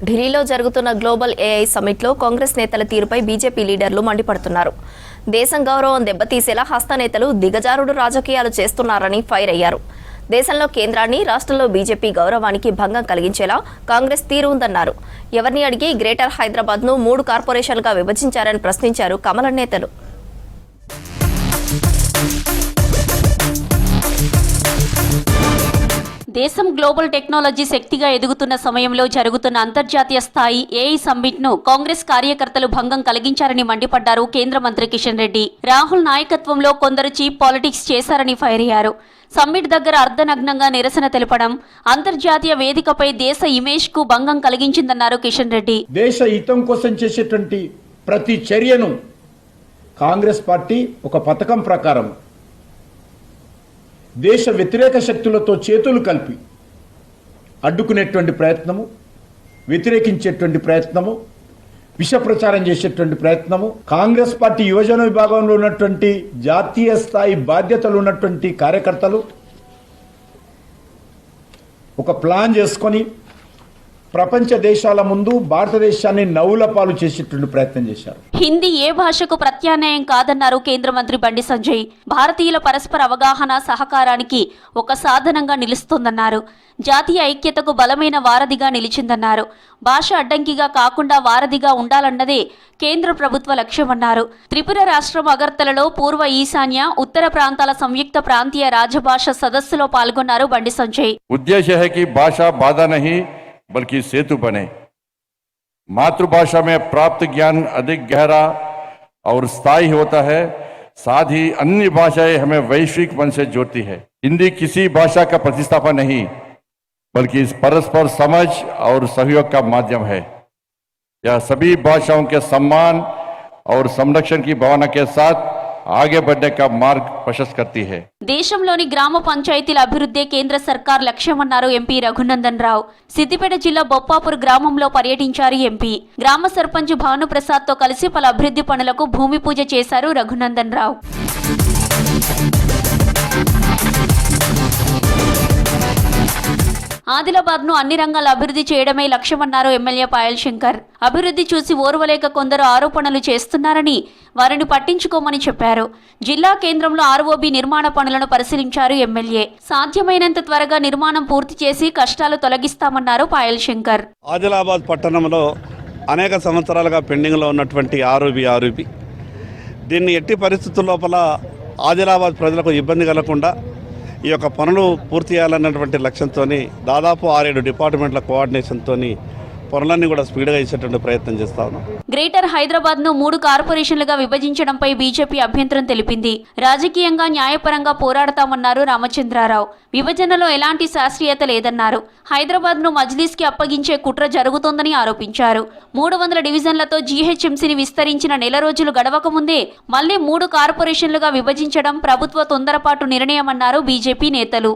ఢిల్లీలో జరుగుతున్న global AI సమ్మిట్లో Congress నేతల తీరుపై బీజేపీ లీడర్లు మండిపడుతున్నారు. దేశం గౌరవం దెబ్బతీసేలా హస్తనేతలు దిగజారుడు రాజకీయాలు చేస్తున్నారని ఫైర్ అయ్యారు. దేశంలో కేంద్రాన్ని, రాష్ట్రంలో బీజేపీ గౌరవానికి భంగం కలిగించేలా కాంగ్రెస్ తీరు ఉందన్నారు. ఎవరిని అడిగి గ్రేటర్ హైదరాబాద్ను 3 కార్పొరేషన్లుగా విభజించారని ప్రశ్నించారు కమలం నేతలు. దేశం గ్లోబల్ టెక్నాలజీ శక్తిగా ఎదుగుతున్న సమయంలో జరుగుతున్న అంతర్జాతీయ స్థాయి ఏఐ సమ్మిట్ ను కాంగ్రెస్ కార్యకర్తలు భంగం కలిగించారని మండిపడ్డారు కేంద్ర మంత్రి కిషన్ రెడ్డి. రాహుల్ నాయకత్వంలో కొందరు చీప్ పాలిటిక్స్ చేశారని ఫైర్ అయ్యారు. సమ్మిట్ దగ్గర అర్ధనగ్నంగా నిరసన తెలపడం అంతర్జాతీయ వేదికపై దేశ ఇమేజ్ కు భంగం కలిగించిందన్నారు కిషన్ రెడ్డి. దేశ హితం కోసం చేసేటువంటి ప్రతి చర్యను కాంగ్రెస్ పార్టీ ఒక పథకం ప్రకారం దేశ వ్యతిరేక శక్తులతో చేతులు కలిపి అడ్డుకునేటువంటి ప్రయత్నము, వ్యతిరేకించేటువంటి ప్రయత్నము, విష ప్రచారం చేసేటువంటి ప్రయత్నము, కాంగ్రెస్ పార్టీ యువజన విభాగంలో ఉన్నటువంటి జాతీయ స్థాయి బాధ్యతలు ఉన్నటువంటి కార్యకర్తలు ఒక ప్లాన్ చేసుకొని ప్రపంచ దేశాల ముందు భారతదేశాన్ని నవ్వుల పాలు చేసేటువంటి ప్రయత్నం చేశారు. హిందీ ఏ భాషకు ప్రత్యామ్నాయం కాదన్నారు కేంద్ర మంత్రి బండి సంజయ్. భారతీయుల పరస్పర అవగాహన, సహకారానికి ఒక సాధనంగా నిలుస్తోందన్నారు. జాతీయ ఐక్యతకు బలమైన వారధిగా నిలిచిందన్నారు. భాష అడ్డంకిగా కాకుండా వారధిగా ఉండాలన్నదే కేంద్ర ప్రభుత్వ లక్ష్యమన్నారు. త్రిపుర రాష్ట్రం అగర్తలలో పూర్వ ఈశాన్య, ఉత్తర ప్రాంతాల సంయుక్త ప్రాంతీయ రాజభాష సదస్సులో పాల్గొన్నారు బండి సంజయ్. उद्देश्य है कि भाषा बाधा नहीं बल्कि सेतु बने। मातृभाषा में प्राप्त ज्ञान अधिक गहरा और स्थायी होता है, साथ ही अन्य भाषाएं हमें वैश्विक मन से जोड़ती है। हिंदी किसी भाषा का प्रतिस्थापन नहीं बल्कि इस परस्पर समझ और सहयोग का माध्यम है। यह सभी भाषाओं के सम्मान और संरक्षण की भावना के साथ आगे बढ़ने का मार्ग प्रशस्त करती है. దేశంలోని గ్రామ పంచాయతీల అభివృద్ధి కేంద్ర సర్కార్ లక్ష్యమన్నారు ఎంపీ రఘునందన్ రావు. సిద్దిపేట జిల్లా బొప్పాపూర్ గ్రామంలో పర్యటించారు ఎంపీ. గ్రామ సర్పంచ్ భానుప్రసాద్ తో కలిసి పలు అభివృద్ధి పనులకు భూమి పూజ చేశారు రఘునందన్ రావు. ఆదిలాబాద్ ను అన్ని రంగాల అభివృద్ధి చేయడమే లక్ష్యమన్నారు ఎమ్మెల్యే పాయల్ శంకర్. అభివృద్ధి చూసి ఓర్వలేక కొందరు ఆరోపణలు చేస్తున్నారని వారిని పట్టించుకోమని చెప్పారు. జిల్లా కేంద్రంలో ఆర్ఓబి నిర్మాణ పనులను పరిశీలించారు ఎమ్మెల్యే. సాధ్యమైనంత త్వరగా నిర్మాణం పూర్తి చేసి కష్టాలు తొలగిస్తామన్నారు పాయల్ శంకర్. ఆదిలాబాద్ పట్టణంలో అనేక సంవత్సరాలుగా పెండింగ్లో ఉన్నటువంటి ఆర్ఓబి దీన్ని ఎట్టి పరిస్థితుల లోపల ఆదిలాబాద్ ప్రజలకు ఇబ్బంది కలగకుండా ఈ యొక్క పనులు పూర్తి చేయాలన్నటువంటి లక్ష్యంతో దాదాపు 6-7 డిపార్ట్మెంట్ల కోఆర్డినేషన్తో పనులన్నీ కూడా స్పీడ్గా ఇచ్చేటువంటి ప్రయత్నం చేస్తా ఉన్నాం. గ్రేటర్ హైదరాబాద్ ను 3 కార్పొరేషన్లుగా విభజించడంపై బీజేపీ అభ్యంతరం తెలిపింది. రాజకీయంగా న్యాయపరంగా పోరాడతామన్నారు రామచంద్రారావు. విభజనలో ఎలాంటి శాస్త్రీయత లేదన్నారు. హైదరాబాద్ ను మజ్లీస్ కి అప్పగించే కుట్ర జరుగుతోందని ఆరోపించారు. 300 డివిజన్లతో జీహెచ్ఎంసీని విస్తరించిన నెల రోజులు గడవక ముందే మళ్లీ 3 కార్పొరేషన్లుగా విభజించడం ప్రభుత్వ తొందరపాటు నిర్ణయమన్నారు బీజేపీ నేతలు.